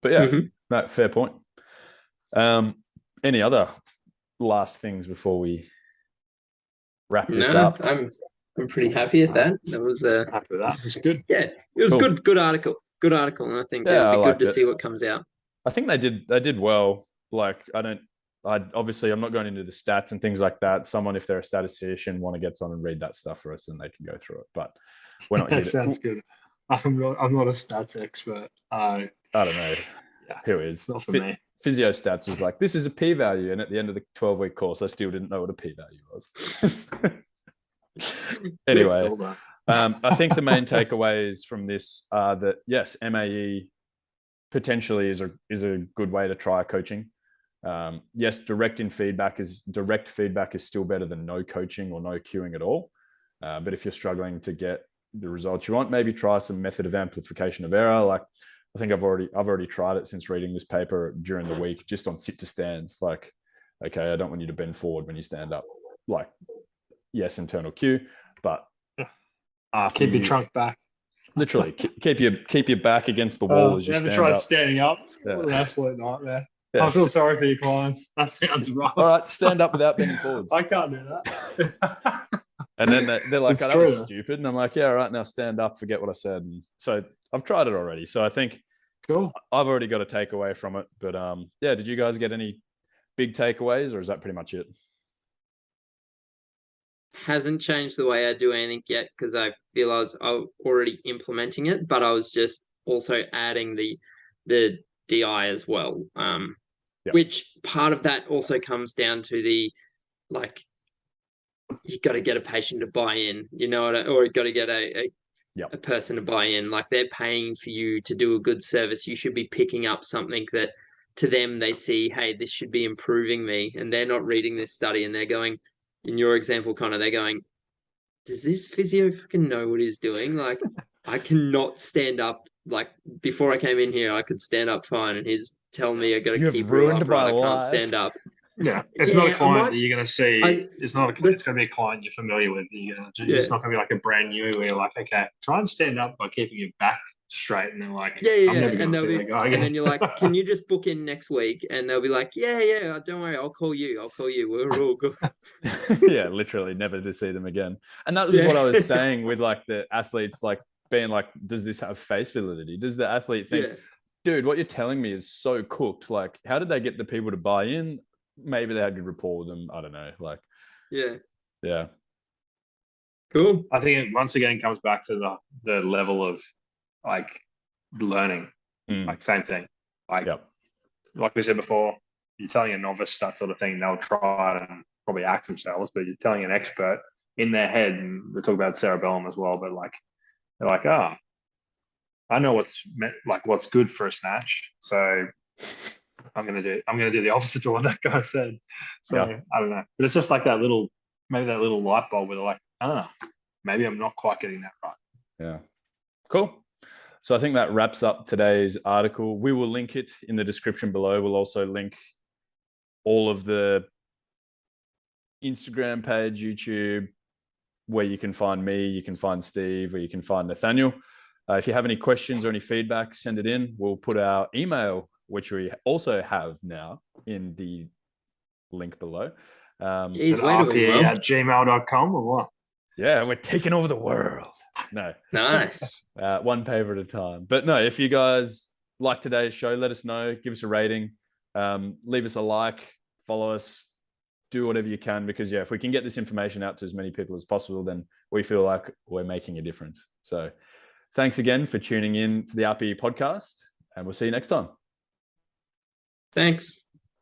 But yeah, no, fair point. Any other last things before we wrap this up? I'm pretty happy with that. That was happy with that. It's good. Yeah, it was cool. Good article, and I think it'll be good to see what comes out. I think they did well. Like obviously I'm not going into the stats and things like that. Someone, if they're a statistician, want to get on and read that stuff for us, and they can go through it. But we're not here. That sounds good. I'm not a stats expert. I don't know. Yeah, who is? It's not for me. Physio stats was like, this is a p-value, and at the end of the 12-week course, I still didn't know what a p-value was. Anyway, I think the main takeaways from this are that yes, MAE potentially is a good way to try coaching. Yes, direct feedback is still better than no coaching or no cueing at all. But if you're struggling to get the results you want, maybe try some method of amplification of error. Like I think I've already tried it since reading this paper during the week, just on sit to stands. Like, okay, I don't want you to bend forward when you stand up. Like, yes, internal cue, but after keep your trunk back. Literally, keep your back against the wall as you stand up. Never tried standing up. Yeah. What an absolute nightmare. Yeah, I feel sorry for your clients. That sounds rough. All right, stand up without bending forwards. I can't do that. And then they're like, It's oh, that true, was though. stupid. And I'm like, yeah, all right, now stand up, forget what I said. And so I've tried it already. So I think Cool. I've already got a takeaway from it. But yeah, did you guys get any big takeaways, or is that pretty much it? Hasn't changed the way I do anything yet because I feel I was already implementing it, but I was just also adding the DI as well. Yep. Which part of that also comes down to the like you got to get a patient to buy in, you know, or you got to get Yep. a person to buy in. Like they're paying for you to do a good service. You should be picking up something that to them they see, hey, this should be improving me, and they're not reading this study and they're going, in your example, Connor, they're going, does this physio fucking know what he's doing? Like, I cannot stand up. Like, before I came in here, I could stand up fine, and he's telling me I got to You have keep real ruined my upright. I can't life. stand up. Yeah, it's not a Yeah, I client might. that you're going to see. It's not. It's That's going to be a client you're familiar with. It's yeah, not going to be like a brand new where you're like, okay, try and stand up by keeping your back straight, and they're like, yeah. I'm never going And to they'll see be, that guy and again. then you're like, can you just book in next week? And they'll be like, yeah, don't worry, I'll call you. I'll call you. We're all good. Yeah, literally never to see them again. And that was what I was saying with like the athletes, like being like, does this have face validity? Does the athlete think, Yeah, dude, what you're telling me is so cooked? Like, how did they get the people to buy in? Maybe they had good rapport with them. I don't know. Like, yeah, yeah. cool. I think it once again comes back to the level of like learning. Like same thing. Like Yep. like we said before, you're telling a novice that sort of thing, they'll try it and probably act themselves, but you're telling an expert in their head, and we talk about cerebellum as well, but like they're like, oh, I know what's good for a snatch. So I'm gonna do the opposite to what that guy said. So Yeah. I don't know. But it's just like maybe that little light bulb where they're like, maybe I'm not quite getting that right. Yeah. Cool. So I think that wraps up today's article. We will link it in the description below. We'll also link all of the Instagram page, YouTube, where you can find me, you can find Steve, or you can find Nathaniel. If you have any questions or any feedback, send it in. We'll put our email, which we also have now, in the link below. Jeez, we're doing well. RPE@gmail.com or what? Yeah, we're taking over the world. No. Nice. One paper at a time. But no, if you guys like today's show, let us know. Give us a rating. Leave us a like. Follow us. Do whatever you can, because yeah, if we can get this information out to as many people as possible, then we feel like we're making a difference. So thanks again for tuning in to the RPE podcast, and we'll see you next time. Thanks.